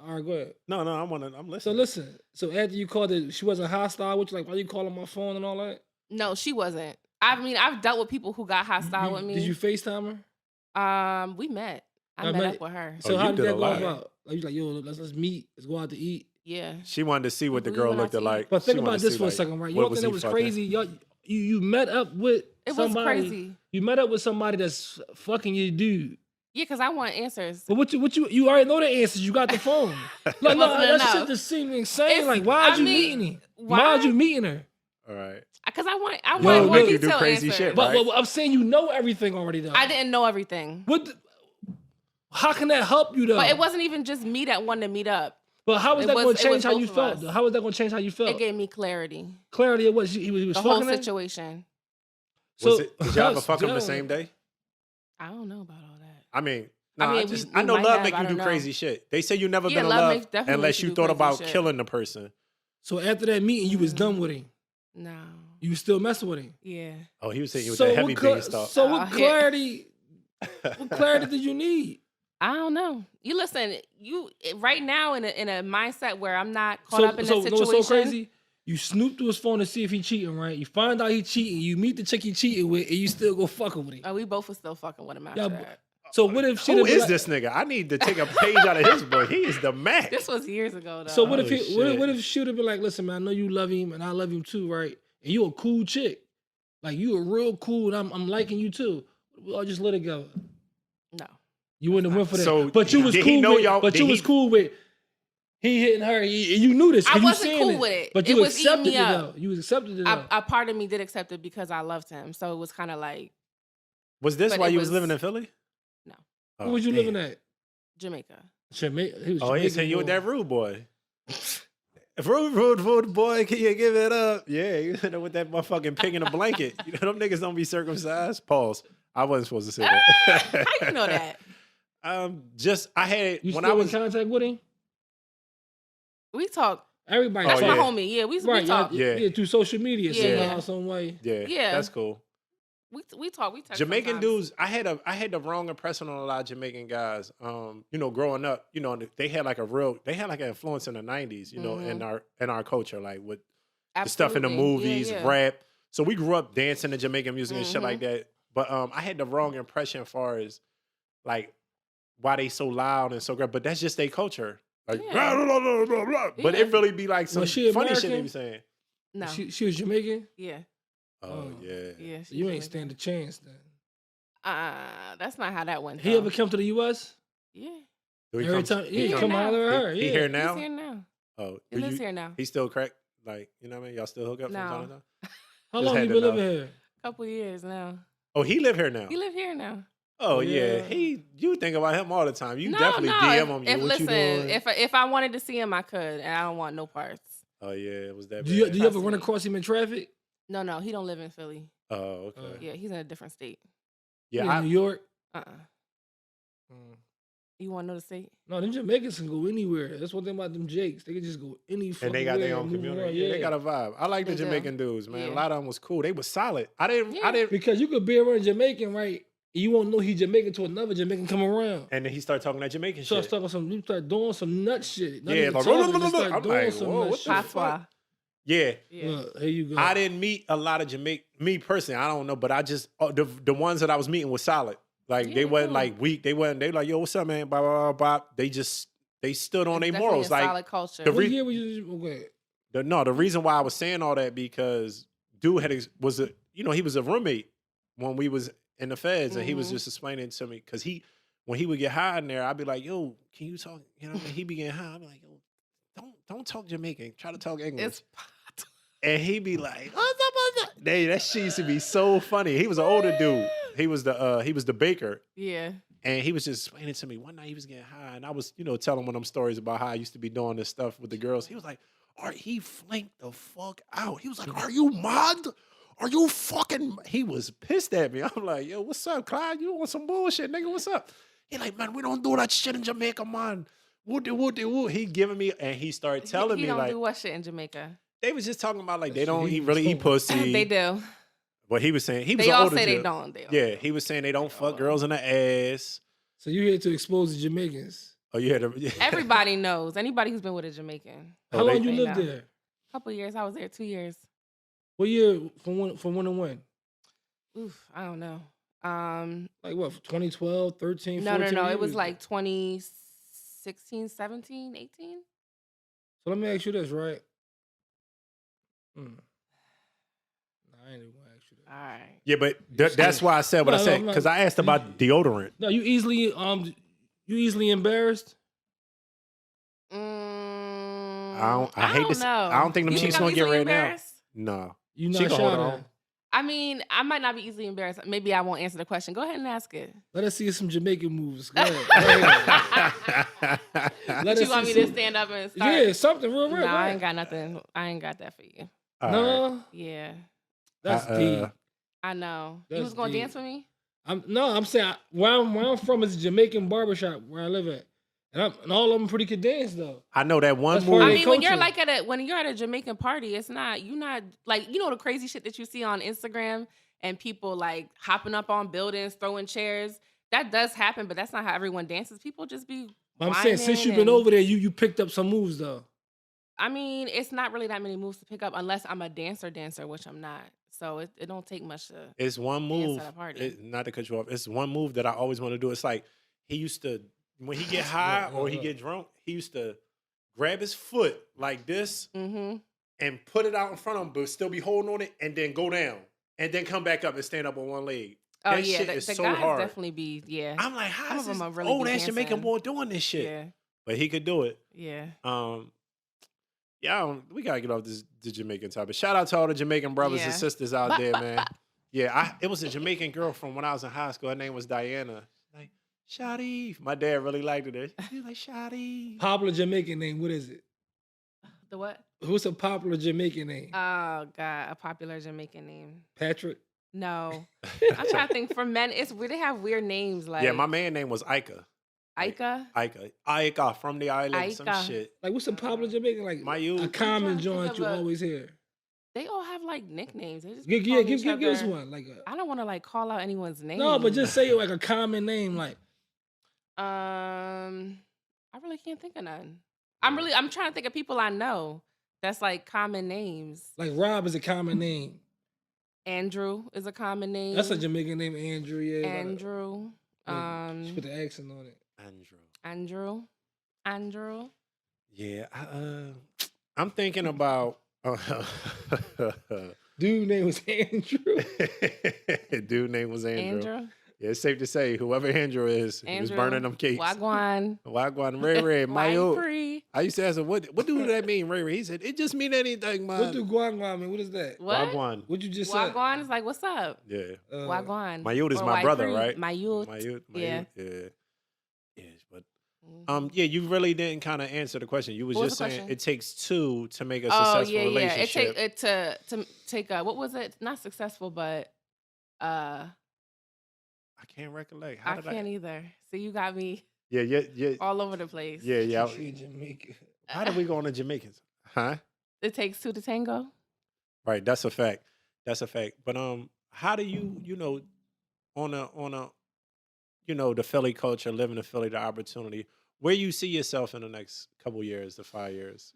all right, go ahead. no, I'm So listening. listen. So after you called it, she wasn't hostile with you? Like, why you calling my phone and all that? No, she wasn't. I've dealt with people who got hostile with me. Did you FaceTime her? We met. I I met met- up with her. So you how did did that a go lot. about? Like, you like, yo, let's meet. Let's go out to eat. Yeah. She wanted to see what the We girl went out looked to eat. like. But think She about wanted to this see, for a like, second, right? You what don't think he that was fucking? crazy? You met up with It somebody. was crazy. You met up with somebody that's fucking your dude. Yeah, because I want answers. But what you already know the answers. You got the phone. Like, no, wasn't that enough. shit just seemed insane. It's- Like, why'd I you mean, meeting her? why? Why'd you meeting her? All right. Because I want Yo, more look, you do detailed crazy answers. shit, But right? I'm saying you know everything already though. I didn't know everything. How can that help you though? But it wasn't even just me that wanted to meet up. But how was it that was- going to it change was how you both of felt? us. Though? How was that going to change how you felt? It gave me clarity. Clarity of what he was The whole fucking her? situation. Did y'all ever just fuck him the don't- same day? I don't know about all that. I mean, we I know might love have, make I you do don't know. crazy shit. They say you never Yeah, been in love makes- love definitely unless makes you you do thought crazy about shit. killing the person. So after that meeting, you was done with him. No. You was still messing with him. Yeah. Oh, he was saying you with that heavy bean stuff. So Oh, what here. clarity? What clarity did you need? I don't know. You listen. You right now in a mindset where I'm not caught up in so that know situation. what's so crazy? You snoop through his phone to see if he cheating, right? You find out he cheating. You meet the chick he cheating with, and you still go fucking with him. Oh, we both were still fucking with him after Yeah, that. So what if she? Who is this nigga? I need to take a page out of his book. He is the max. This was years ago, though. So what Oh, if he? What shit. if she would have been like, "Listen, man, I know you love him, and I love him too, right? And you a cool chick, like you a real cool, and I'm liking you too. I'll just let it go. No. You wouldn't have went for that. So, but you was did he cool know with. y'all- But did you he- was cool with. He hitting her. You knew this. I You wasn't saying cool with it. But It you was eating accepted me it up. though. You accepted it though. A part of me did accept it because I loved him. So it was kind of like Was this But why it you was was- living in Philly? No. Oh, Where was you damn. living at? Jamaica. Jamaica. He was Oh, he Jamaican said you with boy. that rude boy. Rude boy, can you give it up? Yeah, you know, with that motherfucking pig in a blanket. You know, them niggas don't be circumcised. Pause. I wasn't supposed to say that. How you know that? I had You when still I was in contact with him? We talk. Everybody. Oh, That's talk. my yeah. homie. Yeah, we Right, talk. Yeah. through social media Yeah. somehow, some way. yeah, Yeah. that's cool. We talk. We text Jamaican sometimes. dudes, I had the wrong impression on a lot of Jamaican guys. You know, growing up, you know, they had like an influence in the 90s, you know, in our culture, like with the stuff in the Absolutely. movies, Yeah, yeah. rap. So we grew up dancing to Jamaican music and shit like Mm-hmm. that. But I had the wrong impression as far as like why they so loud and so great. But that's just their culture. Like Yeah. blah, blah, blah, blah, blah. But it Yeah. really be like some Was she funny shit they American? be saying. No. She was Jamaican? Yeah. Oh, yeah. Yeah. So you ain't stand a chance then. That's not how that went. He though. ever come to the US? Yeah. Do he Every come- time, yeah, he here come now. holler at her. He Yeah. here He's now? here now. Oh, He lives here now. He still crack? Like, you know what I mean? Y'all still hook up from time to time? How Just long had you to been know. living here? Couple years now. Oh, he live here now. He live here now. Oh yeah, Yeah. You think about him all the time. You No, definitely no. DM him. If What listen, you doing? if I wanted to see him, I could, and I don't want no parts. Oh yeah, it was that Do you bad. ever run Trust me. across him in traffic? No, he don't live in Philly. Oh okay. Yeah, he's in a different state. Yeah, In New York. Mm. You want to know the state? No, them Jamaicans can go anywhere. That's one thing about them Jakes. They can just go any fucking and they got their where own and move community. around. Yeah, they got a vibe. I like the They do. Jamaican dudes, man. Yeah. A lot of them was cool. They was solid. I didn't. Yeah. Because you could be around Jamaican, right? And you won't know he Jamaican to another Jamaican come around. And then he started talking that Jamaican So I shit. you start doing some nut shit. Not Yeah, even like, talking, just start I'm doing like, some whoa, nut what shit. the Patois. Yeah. Yeah. Look, here you go. I didn't meet a lot of Jamaican. Me personally, I don't know, but I just the ones that I was meeting was solid. Like Yeah, they wasn't cool. like weak. They wasn't. They like, yo, what's up, man? Blah blah blah blah. They stood on their It's morals. definitely a Like solid culture. the What re- year were you? Okay. the reason why I was saying all that because dude was a roommate when we was in the feds, and he was Mhm. just explaining to me because when he would get high in there, I'd be like, yo, can you talk? You know, what I mean? He be getting high. I'd be like, yo, don't talk Jamaican. Try to talk English. It's And he'd be like, what's up? That shit used to be so funny. He was an older dude. He was the baker. yeah. And he was just explaining to me one night he was getting high. And I was, telling one of them stories about how I used to be doing this stuff with the girls. He was like, he flanked the fuck out. He was like, are you mad? Are you fucking? He was pissed at me. I'm like, yo, what's up, Clyde? You want some bullshit, nigga? What's up? He like, man, we don't do that shit in Jamaica, man. Woody. He giving me, and he started telling he me don't like, do what shit in Jamaica. they was just talking about like they That don't shit, he really eat was pussy. They do. What he was saying, he was They an all older say they dude. don't. They don't. Yeah, he was saying they don't fuck girls in the ass. So you here to expose the Jamaicans? Oh yeah, Everybody knows. Anybody who's been with a Jamaican. Oh, How they- long you They lived know. there? Couple years. I was there 2 years. What year? From when to when? Oof, I don't know. Like what? 2012, 13, No. 14? It was like 2016, 17, 18. So let me ask you this, right? Nah, I ain't even gonna ask you that. All right. Yeah, but that's why I said what I No, said no, because I asked about deodorant. No, you easily embarrassed? I hate don't this. know. I don't think them You cheeks I'm gonna get easily right now. embarrassed? No, You She not can hold shy on. then? I mean, I might not be easily embarrassed. Maybe I won't answer the question. Go ahead and ask it. Let us see some Jamaican moves. Go ahead. Go ahead. Let You us want see me to some- stand up and start? Yeah, something real, No, real. I ain't got nothing. I ain't got that for you. All right. No, Yeah, that's Uh, deep. I know. You That's was gonna deep. dance with me? I'm saying where I'm from is a Jamaican barbershop where I live at, and all of them pretty good dance though. I know that one That's part of move. I mean, when you're culture. like when you're at a Jamaican party, you're not like the crazy shit that you see on Instagram and people like hopping up on buildings, throwing chairs. That does happen, but that's not how everyone dances. People just be. I'm saying since whining you've been and- over there, you picked up some moves though. I mean, it's not really that many moves to pick up unless I'm a dancer, which I'm not. So it don't take much to. It's one move. at a party. Not to cut you off. It's one move that I always want to do. It's like he used to when he get high or he get drunk, he used to grab his foot like this Mm-hmm. and put it out in front of him, but still be holding on it, and then go down, and then come back up and stand up on one leg. Oh That yeah, shit the is so guys hard. definitely be I'm like, how Some is of this them are really old good ass Jamaican dancing. boy doing this shit? yeah, But he could do it. yeah. We gotta get off the Jamaican topic. Shout out to all the Jamaican brothers and Yeah. sisters out there, man. Yeah, it was a Jamaican girl from when I was in high school. Her name was Diana. Like, Shawty. My dad really liked it. She was like, Shawty. Popular Jamaican name. What is it? The what? What's a popular Jamaican name? Oh God, a popular Jamaican name. Patrick. No, I'm trying to think. For men, it's weird. They have weird names like Yeah, my man name was Ika. Ika. Ika from the island, some Ika. shit. Like what's a popular Jamaican? Like My a youth. common I'm trying to joint think you of a- always hear. They all have like nicknames. They just Give call each us other- one. Like I don't want to like call out anyone's name. no, but just say like a common name. Like I really can't think of none. I'm trying to think of people I know that's like common names. Rob is a common name. Andrew is a common name. That's a Jamaican name, Andrew. Yeah. Andrew. She put the accent on it. Andrew. Yeah, I'm thinking about. Dude name was Andrew. Dude name was Andrew. Andrew. Yeah, it's safe to say whoever Andrew is, he was burning them cakes. Wagwan. Wagwan, Ray Ray, Mayo. Free. I used to ask him, what do that mean, Ray Ray? He said, it just mean anything, man. What do guan mean? What is that? What? Wagwan. What you just said? Wagwan is like, what's up? Yeah. Wagwan. Mayut is Or my brother, Waipri. right? Mayut. Yeah. Yeah, but yeah, you really didn't kind of answer the question. You was What was just the saying question? it takes two to make a successful relationship. It to take a, what was it? Not successful, but I can't recollect. I can't either. So you got me Yeah. all over the place. Yeah. Jamaica. How did we go on to Jamaicans? Huh? It takes two to tango. Right, that's a fact. But how do you on a the Philly culture, living in Philly, the opportunity, where you see yourself in the next couple years to 5 years?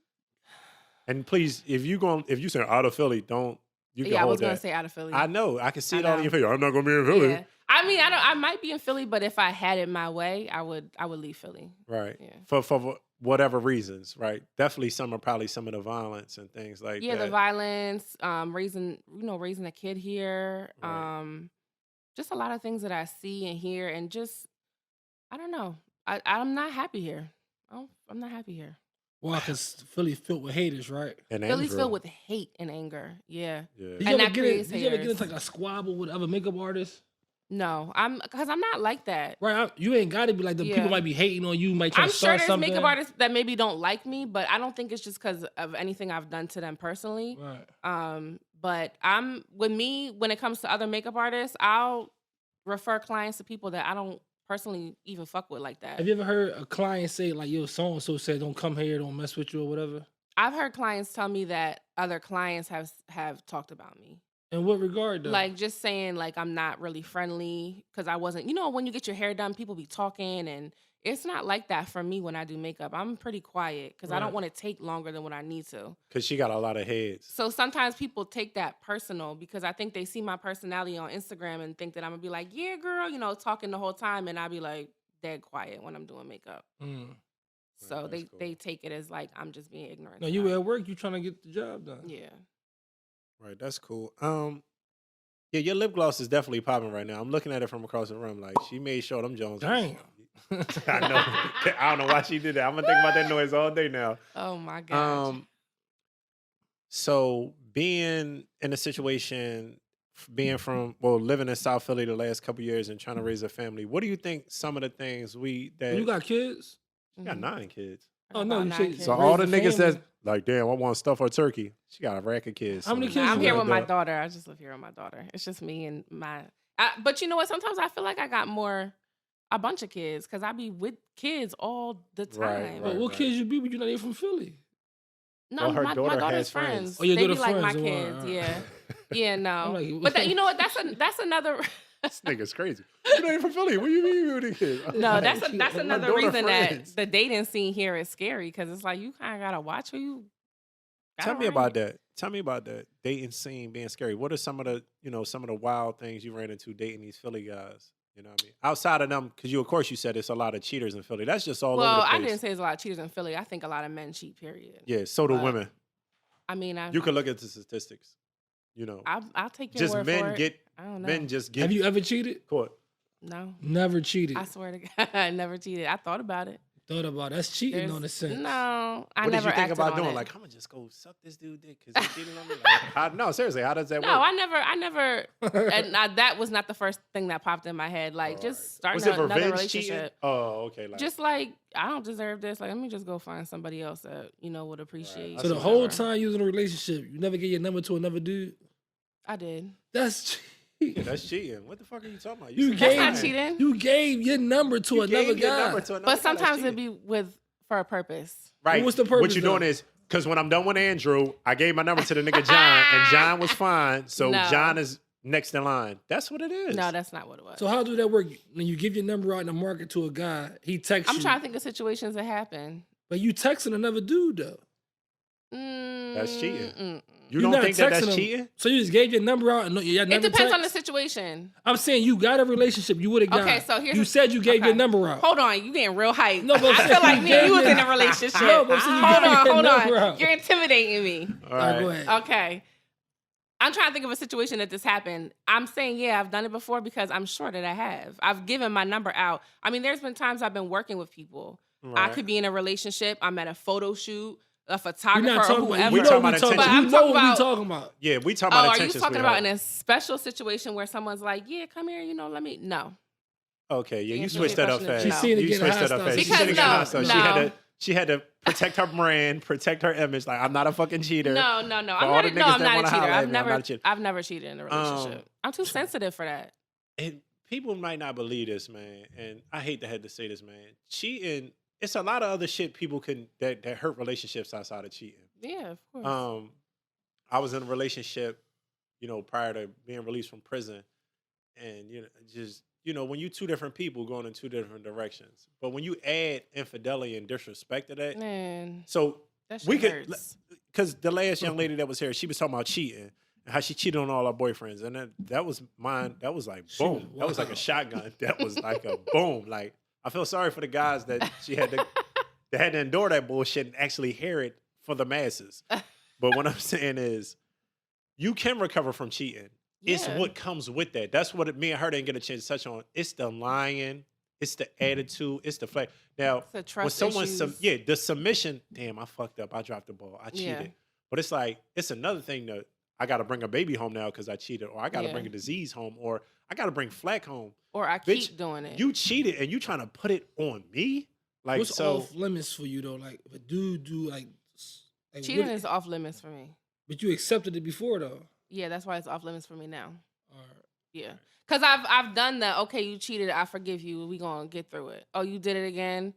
And please, if you say out of Philly, don't you can I hold was gonna that. say out of Philly. I know. I can see I it all in know. your face. I'm not gonna be in Philly. Yeah. I mean, I might be in Philly, but if I had it my way, I would leave Philly. Right. Yeah. For whatever reasons, right? Definitely some of the violence and things like that. Yeah, the violence, raising a kid here, Right. just a lot of things that I see and hear, and just I don't know. I'm not happy here. I'm not happy here. Well, because Philly filled with haters, right? And Philly's anger. filled with hate and anger. Yeah. Yeah. Did And you that creates ever get haters. into like a squabble with other makeup artists? No, because I'm not like that. Right, you ain't got to be like the Yeah. people might be hating on you, might try I'm to sure start there's something. makeup artists that maybe don't like me, but I don't think it's just because of anything I've done to them personally. Right. But when it comes to other makeup artists, I'll refer clients to people that I don't personally even fuck with like that. Have you ever heard a client say like, "Yo, so and so said don't come here, don't mess with you or whatever"? I've heard clients tell me that other clients have talked about me. In what regard, though? Like just saying like I'm not really friendly because I wasn't, when you get your hair done, people be talking, and it's not like that for me when I do makeup. I'm pretty quiet because I don't Right. want to take longer than what I need to. Because she got a lot of heads. So sometimes people take that personal because I think they see my personality on Instagram and think that I'm gonna be like, yeah, girl, talking the whole time, and I'll be like dead quiet when I'm doing makeup. So Right, that's cool. they take it as like I'm just being ignorant. No, you at work, you trying to get the job done. Yeah. Right, that's cool. Yeah, your lip gloss is definitely popping right now. I'm looking at it from across the room. Like she made sure them Jones. Damn. I know. I don't know why she did that. I'm gonna think about that noise all day now. Oh my gosh. So being in a situation, living in South Philly the last couple years and trying to raise a family, what do you think some of the things You got kids? she got 9 kids. Oh, no, About you 9 said- kids. So Raise all the a niggas family. that's like, damn, I want stuff or turkey. She got a rack of kids. How many so- kids I'm you here got, with my dog? daughter. I just live here with my daughter. It's just me and but you know what? Sometimes I feel like I got a bunch of kids because I be with kids all the time. Right, Well, what kids you be with? You not even from Philly. No, Well, her my daughter daughter's has friends. friends. Oh, your they daughter be like my friends, kids. wow. Yeah, yeah, no. I'm like- but you know what? That's another. This nigga's crazy. You not even from Philly. What do you mean you with the kids? No, that's My another daughter reason friends. that the dating scene here is scary because it's like you kind of gotta watch who you. got Tell me around. about that. Tell me about that dating scene being scary. What are some of the wild things you ran into dating these Philly guys? You know what I mean? Outside of them, because of course you said it's a lot of cheaters in Philly. That's just all over Well, the place. I didn't say there's a lot of cheaters in Philly. I think a lot of men cheat. Period. Yeah, so do But women. I mean, You can look at the statistics. I'll take your Just word men for it. get I don't know. men just get Have you ever cheated? caught. No, Never cheated. I swear to God, I never cheated. I thought about it. Thought about it. That's cheating There's- on the sense. No, I What did never you think acted about on doing? it. Like, I'm gonna just go suck this dude dick because he cheated on me. Like, no, seriously, how does that no, work? I never, and that was not the first thing that popped in my head. Like, just starting Was it another revenge relationship. cheating? Oh, okay. Like, Just like I don't deserve this. Like, let me just go find somebody else that would appreciate. So the That's whole whatever. time you was in a relationship, you never get your number to another dude? I did. That's yeah, cheating. that's cheating. What the fuck are you talking about? You said That's gave- not lying. cheating. You gave your number to You another gave your guy. number to another But guy, that's sometimes cheating. it'd be for a purpose. Right. What's the What purpose, you're doing though? is because when I'm done with Andrew, I gave my number to the nigga John, and John was fine. So No. John is next in line. That's what it is. No, that's not what it was. So how do that work? When you give your number out in the market to a guy, he texts I'm you. trying to think of situations that happen. But you texting another dude though. That's cheating. Mm-mm. You You're don't not think that texting that's him. cheating? So you just gave your number out and you It never depends on the text? situation. I'm saying you got a relationship. You would have got. Okay, so here's you the- said you gave okay. your number out. Hold on, you getting real hype. No, but I'm I saying feel like you me and gave you was your- in a relationship. No, but I'm saying you hold gave your on. number out. You're intimidating me. All All right, right. go ahead. Okay. I'm trying to think of a situation that this happened. I'm saying, yeah, I've done it before because I'm sure that I have. I've given my number out. I mean, there's been times I've been working with people. I could be in a relationship. I'm at a photo shoot, a photographer, or whoever. We talking about intentions. But I'm talking about. We talking about. Yeah, we talking about intentions. Are you talking about in a special situation where someone's like, yeah, come here, let me. No. Okay, yeah, you switched that up fast. She's seeing it getting Because she had to protect her brand, protect her image. Like, I'm not a fucking cheater. No. I'm not a cheater. I've never cheated in a relationship. I'm too sensitive for that. And people might not believe this, man. And I hate to have to say this, man. Cheating, it's a lot of other shit people can that hurt relationships outside of cheating. Yeah, of course. I was in a relationship, prior to being released from prison, and when you two different people going in two different directions, but when you add infidelity and disrespect to that, man, so that shit we could, hurts. because the last young lady that was here, she was talking about cheating and how she cheated on all her boyfriends, and that was mine. That was like boom. That was like a shotgun. That was like a boom. Like, I feel sorry for the guys that she had to that had to endure that bullshit and actually hear it for the masses. But what I'm saying is, you can recover from cheating. Yeah. It's what comes with that. That's what me and her didn't get a chance to touch on. It's the lying. It's the attitude. It's the flag. Now, when someone, the submission, damn, I fucked up. I dropped the ball. I cheated. Yeah. But it's like, it's another thing that I got to bring a baby home now because I cheated, or I got to bring a disease home, or I got to bring flack home. Or I keep doing it. You cheated and you trying to put it on me? Like, what's off limits for you, though? Like, if a dude do like cheating is off limits for me. But you accepted it before, though. Yeah, that's why it's off limits for me now. All right. Yeah. Because I've done that. Okay, you cheated. I forgive you. We going to get through it. Oh, you did it again?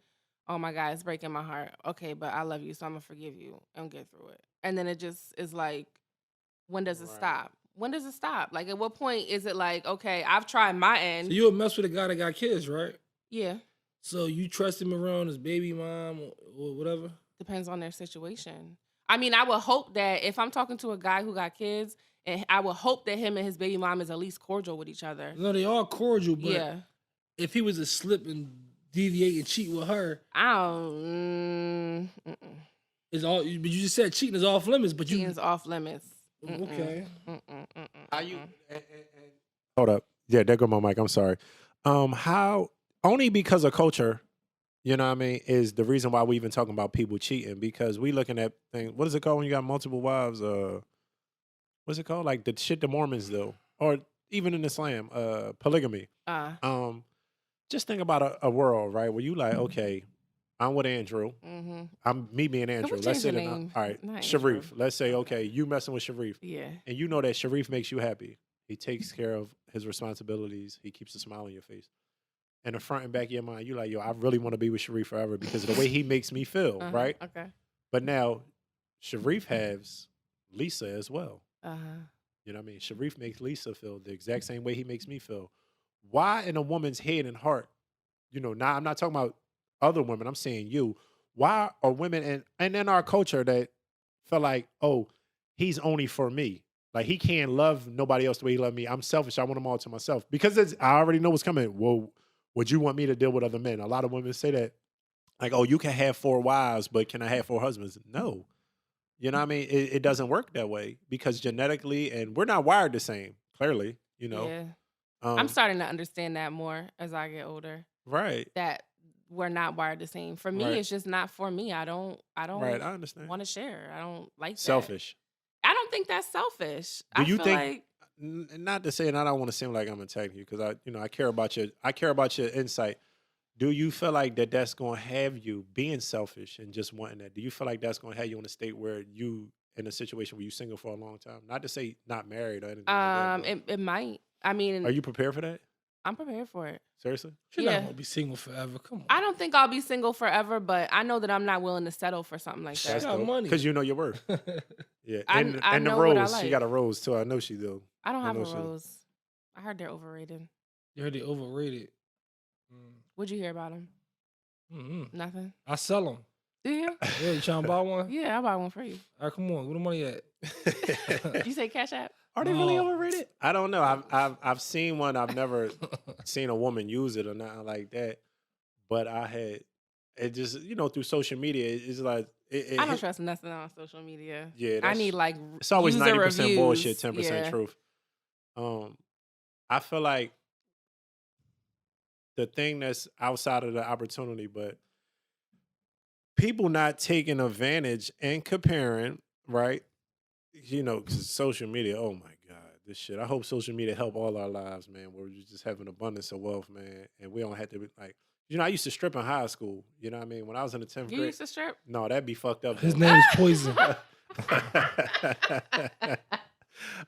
Oh, my God, it's breaking my heart. Okay, but I love you, so I'm going to forgive you and get through it. And then it just is like, when does it stop? When does it stop? Like, at what point is it like, okay, I've tried my end. So you would mess with a guy that got kids, right? Yeah. So you trust him around his baby mom or whatever? Depends on their situation. I mean, I would hope that if I'm talking to a guy who got kids, and I would hope that him and his baby mom is at least cordial with each other. No, they are cordial, but if he was to slip and deviate and cheat with her, it's all. But you just said cheating is off limits. But cheating is off limits. Okay. Are you? Hold up. Yeah, there go my mic. I'm sorry. How? Only because of culture. You know what I mean? Is the reason why we even talking about people cheating, because we looking at things. What is it called when you got multiple wives? What's it called? Like the shit the Mormons do, or even in Islam, polygamy. Just think about a world, right, where you like, okay, I'm with Andrew. Mm-hmm. I'm me being Andrew. Let's say all right, Sharif. Let's say, okay, you messing with Sharif. Yeah. And you know that Sharif makes you happy. He takes care of his responsibilities. He keeps a smile on your face. And the front and back of your mind, you like, yo, I really want to be with Sharif forever because of the way he makes me feel, right? Okay. But now, Sharif has Lisa as well. Uh-huh. You know what I mean? Sharif makes Lisa feel the exact same way he makes me feel. Why in a woman's head and heart, now I'm not talking about other women, I'm saying you. Why are women and in our culture that feel like, oh, he's only for me. Like, he can't love nobody else the way he loved me. I'm selfish. I want them all to myself. Because I already know what's coming. Well, would you want me to deal with other men? A lot of women say that. Like, oh, you can have 4 wives, but can I have 4 husbands? No. You know what I mean? It doesn't work that way because genetically, and we're not wired the same, clearly, Yeah. I'm starting to understand that more as I get older. Right. That we're not wired the same. For me, it's just not for me. I don't right, I understand. Want to share. I don't like that. Selfish. I don't think that's selfish. Do you think, not to say, and I don't want to seem like I'm attacking you because I care about your insight. Do you feel like that's going to have you being selfish and just wanting that? Do you feel like that's going to have you in a state where you in a situation where you're single for a long time? Not to say not married or anything like that. It might. I mean, are you prepared for that? I'm prepared for it. Seriously? You're not going to be single forever. Come on. I don't think I'll be single forever, but I know that I'm not willing to settle for something like that. She got money. Because you know your worth. Yeah. I and the know rose. what I like. She got a rose too. I know she do. I don't have a rose. I heard they're overrated. You heard they're overrated? What'd you hear about them? Mm-hmm. Nothing. I sell them. Do you? Yeah, you trying to buy one? Yeah, I'll buy one for you. All right, come on. Where the money at? You say Cash App? Are they really overrated? I don't know. I've seen one. I've never seen a woman use it or nothing like that. But I had it just through social media. It's like I don't trust nothing on social media. Yeah, I need like it's always user 90% reviews. bullshit, 10% Yeah. truth. I feel like the thing that's outside of the opportunity, but people not taking advantage and comparing, right? You know, because social media, oh my God, this shit. I hope social media help all our lives, man, where we just have an abundance of wealth, man. And we don't have to be like, I used to strip in high school. You know what I mean? When I was in the 10th grade. You used to strip? No, that'd be fucked up. His name is Poison.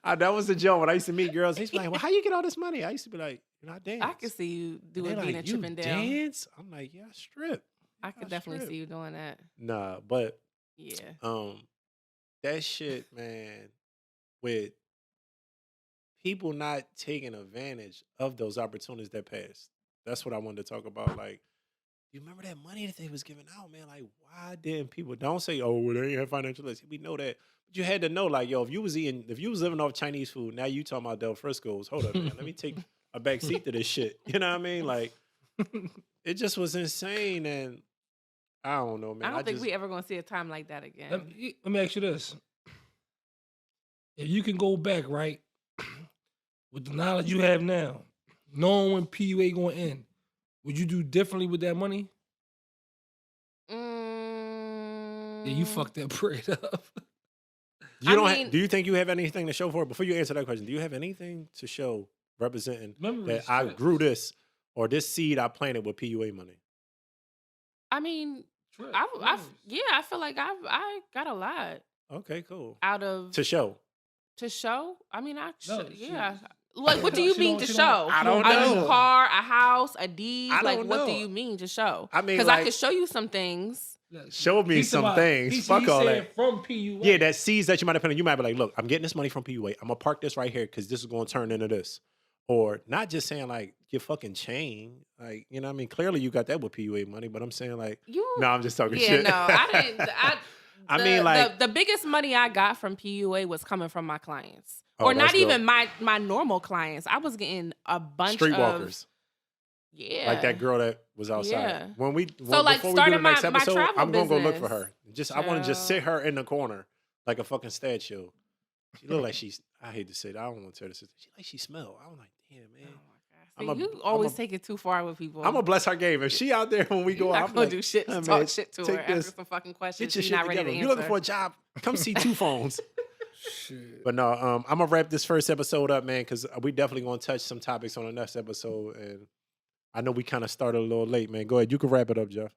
That was the joke. When I used to meet girls, he's like, well, how you get all this money? I used to be like, I dance. I could see you doing being like, Chippendale. Dance? I'm like, yeah, I strip. I could definitely see you doing that. Nah, but yeah. That shit, man, with people not taking advantage of those opportunities that passed. That's what I wanted to talk about. Like, you remember that money that they was giving out, man? Like, why didn't people? Don't say, oh, well, they ain't have financial literacy. We know that. But you had to know, like, yo, if you was living off Chinese food, now you talking about Del Frisco's. Hold up, man. Let me take a back seat to this shit. You know what I mean? Like, it just was insane. And I don't know, man. I don't think we ever going to see a time like that again. Let me ask you this. If you can go back, right, with the knowledge you have now, knowing when PUA going to end, would you do differently with that money? Yeah, you fucked that bread up. Do you think you have anything to show for it? Before you answer that question, do you have anything to show representing that I grew this or this seed I planted with PUA money? I mean, I feel like I got a lot. Okay, cool. Out of to show. To show? I mean, yeah. Like, what do you mean to show? I don't know. A car, a house, a deed? I don't like, know. what do you mean to show? I mean, because like, I could show you some things. Show me some things. Fuck all that. From PUA. Yeah, that seeds that you might have put in. You might be like, look, I'm getting this money from PUA. I'm gonna park this right here because this is gonna turn into this. Or not just saying like your fucking chain. Like, you know what I mean? Clearly you got that with PUA money, but I'm saying like, no, I'm just talking shit. Yeah, no, I didn't. I mean, like the biggest money I got from PUA was coming from my clients, or not even my normal clients. I was getting a bunch of streetwalkers. Yeah, like that girl that was outside. Yeah. Before we do starting the next episode, my I'm gonna go look business. for her. I want to just sit her in the corner like a fucking statue. She look like I hate to say that. I don't want to tell this. She smell. I'm like, damn, man. You always take it too far with people. I'm gonna bless her game. If she out there when we go out, I'm gonna do shit to talk shit to her. Ask her some fucking questions. Get your She's shit not ready together. to answer. You looking for a job? Come see Two Phones. Shit. But no, I'm gonna wrap this first episode up, man, because we definitely gonna touch some topics on the next episode. And I know we kind of started a little late, man. Go ahead. You can wrap it up, Jeff.